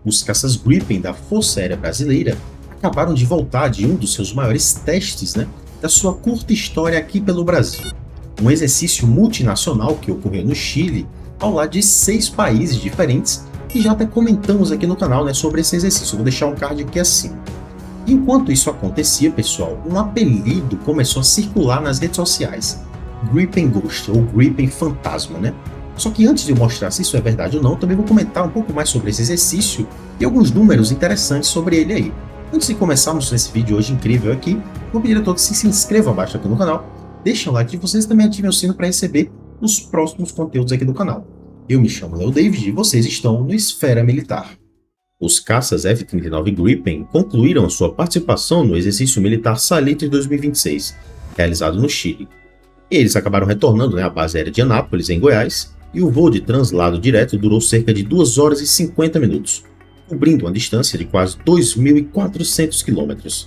Os caças Gripen da Força Aérea Brasileira acabaram de voltar de um dos seus maiores testes, da sua curta história aqui pelo Brasil. Um exercício multinacional que ocorreu no Chile, ao lado de 6 países diferentes, e já até comentamos aqui no canal, sobre esse exercício. Eu vou deixar um card aqui acima. Enquanto isso acontecia, pessoal, um apelido começou a circular nas redes sociais: Gripen Ghost, ou Gripen Fantasma, Só que antes de eu mostrar se isso é verdade ou não, também vou comentar um pouco mais sobre esse exercício e alguns números interessantes sobre ele aí. Antes de começarmos esse vídeo hoje incrível aqui, vou pedir a todos que se inscrevam abaixo aqui no canal, deixem o like de vocês e também ativem o sino para receber os próximos conteúdos aqui do canal. Eu me chamo Léo David e vocês estão no Esfera Militar. Os caças F-39 Gripen concluíram sua participação no exercício militar Salitre 2026, realizado no Chile. Eles acabaram retornando à base aérea de Anápolis, em Goiás, e o voo de translado direto durou cerca de 2 horas e 50 minutos, cobrindo uma distância de quase 2.400 km.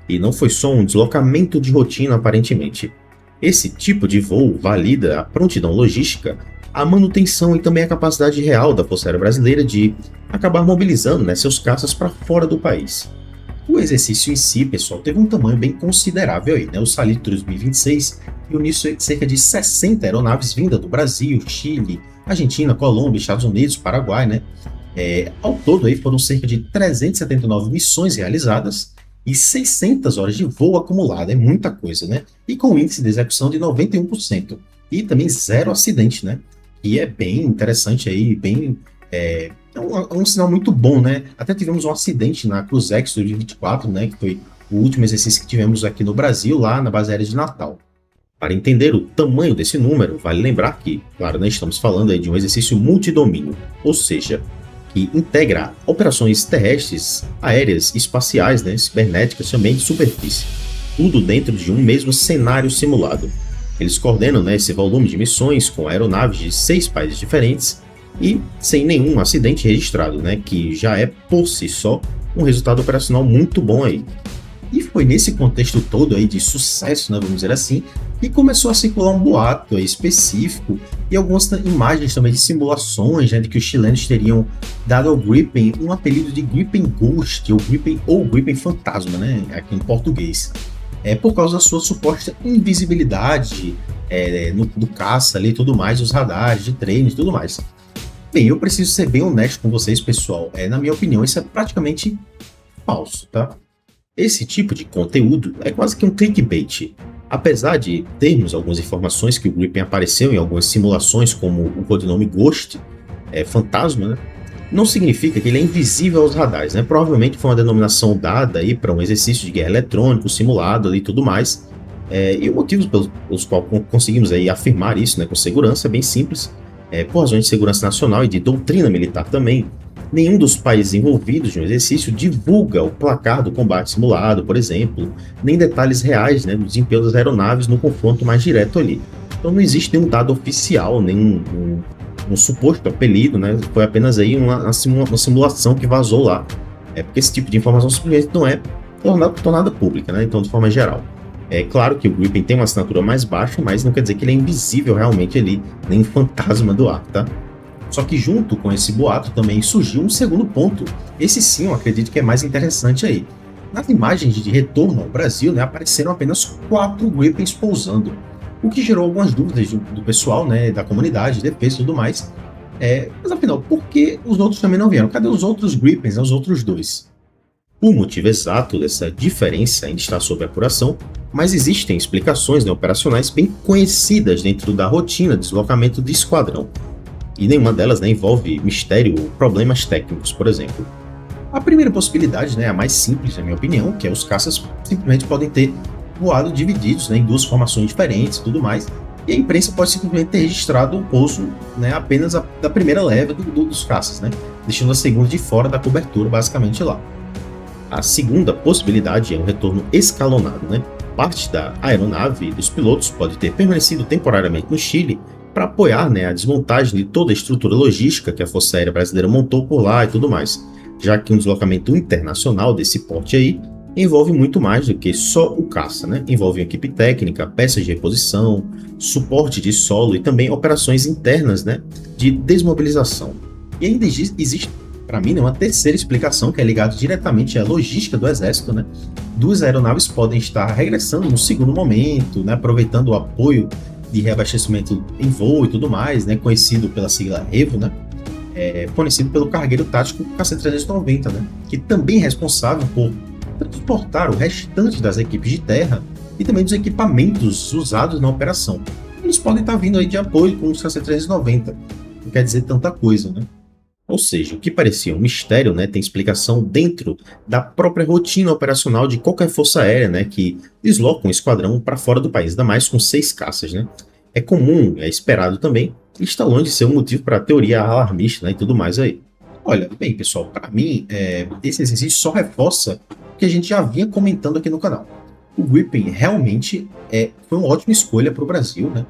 E não foi só um deslocamento de rotina aparentemente. Esse tipo de voo valida a prontidão logística, a manutenção e também a capacidade real da Força Aérea Brasileira de acabar mobilizando seus caças para fora do país. O exercício em si, pessoal, teve um tamanho bem considerável aí, O Salitre 2026 reuniu cerca de 60 aeronaves vindas do Brasil, Chile, Argentina, Colômbia, Estados Unidos, Paraguai, Ao todo aí foram cerca de 379 missões realizadas e 600 horas de voo acumulado, é muita coisa, E com índice de execução de 91%. E também 0 acidente, E é bem interessante aí, bem... É um sinal muito bom, Até tivemos um acidente na Cruzex 2024, que foi o último exercício que tivemos aqui no Brasil, lá na base aérea de Natal. Para entender o tamanho desse número, vale lembrar que, claro, estamos falando aí de um exercício multidomínio, ou seja, que integra operações terrestres, aéreas, espaciais, cibernéticas, também de superfície, tudo dentro de um mesmo cenário simulado. Eles coordenam esse volume de missões com aeronaves de 6 países diferentes e sem nenhum acidente registrado, que já é por si só um resultado operacional muito bom aí. E foi nesse contexto todo aí de sucesso, vamos dizer assim, que começou a circular um boato aí específico e algumas imagens também de simulações, de que os chilenos teriam dado ao Gripen um apelido de Gripen Ghost ou Gripen Fantasma, aqui em português. Por causa da sua suposta invisibilidade do caça ali e tudo mais, os radares de treino e tudo mais. Bem, eu preciso ser bem honesto com vocês, pessoal. Na minha opinião, isso é praticamente falso, tá? Esse tipo de conteúdo é quase que um clickbait. Apesar de termos algumas informações que o Gripen apareceu em algumas simulações, como o codinome Ghost, fantasma, não significa que ele é invisível aos radares, Provavelmente foi uma denominação dada aí para um exercício de guerra eletrônico simulado ali e tudo mais. E o motivo pelos quais conseguimos aí afirmar isso, com segurança é bem simples. Por razões de segurança nacional e de doutrina militar também, nenhum dos países envolvidos no exercício divulga o placar do combate simulado, por exemplo, nem detalhes reais do desempenho das aeronaves no confronto mais direto ali. Então não existe nenhum dado oficial, nenhum um suposto apelido, foi apenas aí uma simulação que vazou lá. Porque esse tipo de informação simplesmente não é tornada pública, então de forma geral. É claro que o Gripen tem uma assinatura mais baixa, mas não quer dizer que ele é invisível realmente ali, nem um fantasma do ar, tá? Só que junto com esse boato também surgiu um segundo ponto. Esse sim eu acredito que é mais interessante aí. Nas imagens de retorno ao Brasil, apareceram apenas 4 Gripens pousando, o que gerou algumas dúvidas do pessoal, da comunidade, de defesa e tudo mais. Mas afinal, por que os outros também não vieram? Cadê os outros Gripens, os outros 2? O motivo exato dessa diferença ainda está sob apuração, mas existem explicações operacionais bem conhecidas dentro da rotina de deslocamento de esquadrão. E nenhuma delas envolve mistério ou problemas técnicos, por exemplo. A primeira possibilidade, a mais simples, na minha opinião, que é os caças simplesmente podem ter voado divididos em 2 formações diferentes e tudo mais, e a imprensa pode simplesmente ter registrado o pouso apenas da primeira leva dos caças, deixando a segunda de fora da cobertura, basicamente lá. A segunda possibilidade é um retorno escalonado, Parte da aeronave e dos pilotos pode ter permanecido temporariamente no Chile para apoiar a desmontagem de toda a estrutura logística que a Força Aérea Brasileira montou por lá e tudo mais, já que um deslocamento internacional desse porte aí envolve muito mais do que só o caça, Envolve equipe técnica, peças de reposição, suporte de solo e também operações internas, de desmobilização. E ainda existe Para mim, né, uma terceira explicação que é ligada diretamente à logística do exército, né? Duas aeronaves podem estar regressando no segundo momento, né, aproveitando o apoio de reabastecimento em voo e tudo mais, né, conhecido pela sigla REVO, né, fornecido pelo cargueiro tático KC-390, né, que também é responsável por transportar o restante das equipes de terra e também dos equipamentos usados na operação. Eles podem estar vindo aí de apoio com os KC-390, não quer dizer tanta coisa, né? Ou seja, o que parecia um mistério, né, tem explicação dentro da própria rotina operacional de qualquer força aérea, né, que desloca um esquadrão para fora do país, ainda mais com 6 caças, né? É comum, é esperado também, e está longe de ser um motivo para teoria alarmista, né, e tudo mais aí. Olha, bem, pessoal, para mim, esse exercício só reforça o que a gente já vinha comentando aqui no canal. O Gripen realmente foi uma ótima escolha para o Brasil, né?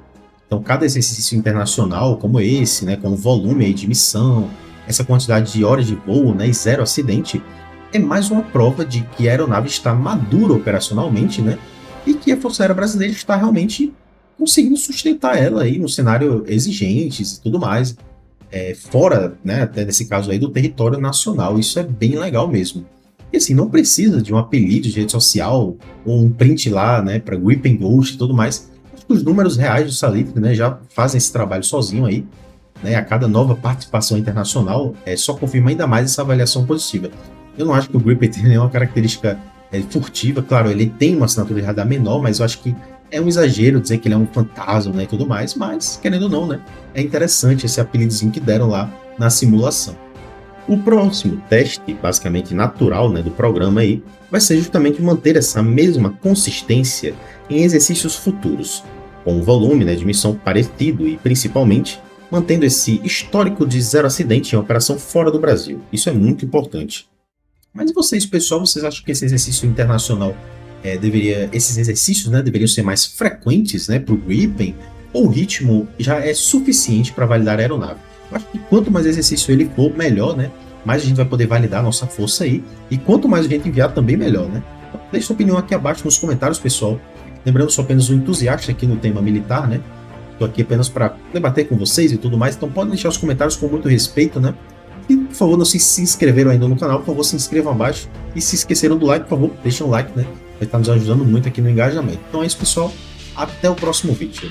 Então, cada exercício internacional como esse, né, com o volume aí de missão, essa quantidade de horas de voo, né, e zero acidente, é mais uma prova de que a aeronave está madura operacionalmente, né, e que a Força Aérea Brasileira está realmente conseguindo sustentar ela aí no cenário exigentes e tudo mais, fora, né, até nesse caso aí, do território nacional. Isso é bem legal mesmo. E assim, não precisa de um apelido de rede social ou um print lá, né, para Gripen Ghost e tudo mais. Acho que os números reais do Salitre, né, já fazem esse trabalho sozinho aí, né, a cada nova participação internacional, só confirma ainda mais essa avaliação positiva. Eu não acho que o Gripen tenha nenhuma característica furtiva, claro, ele tem uma assinatura de radar menor, mas eu acho que é um exagero dizer que ele é um fantasma, né, e tudo mais, mas, querendo ou não, né, é interessante esse apelidozinho que deram lá na simulação. O próximo teste, basicamente natural, né, do programa aí, vai ser justamente manter essa mesma consistência em exercícios futuros, com um volume, né, de missão parecido e, principalmente, mantendo esse histórico de zero acidente em operação fora do Brasil. Isso é muito importante. Mas e vocês, pessoal, vocês acham que esse exercício internacional esses exercícios, né, deveriam ser mais frequentes, né, para o Gripen, ou o ritmo já é suficiente para validar a aeronave? Eu acho que quanto mais exercício ele for, melhor, né? Mais a gente vai poder validar a nossa força aí, e quanto mais a gente enviar, também melhor, né? Então, deixe sua opinião aqui abaixo nos comentários, pessoal. Lembrando, sou apenas um entusiasta aqui no tema militar, né? Estou aqui apenas para debater com vocês e tudo mais, então podem deixar os comentários com muito respeito, né? E, por favor, não se inscreveram ainda no canal, por favor, se inscrevam abaixo. E se esqueceram do like, por favor, deixem um like, né? Vai estar nos ajudando muito aqui no engajamento. Então é isso, pessoal. Até o próximo vídeo.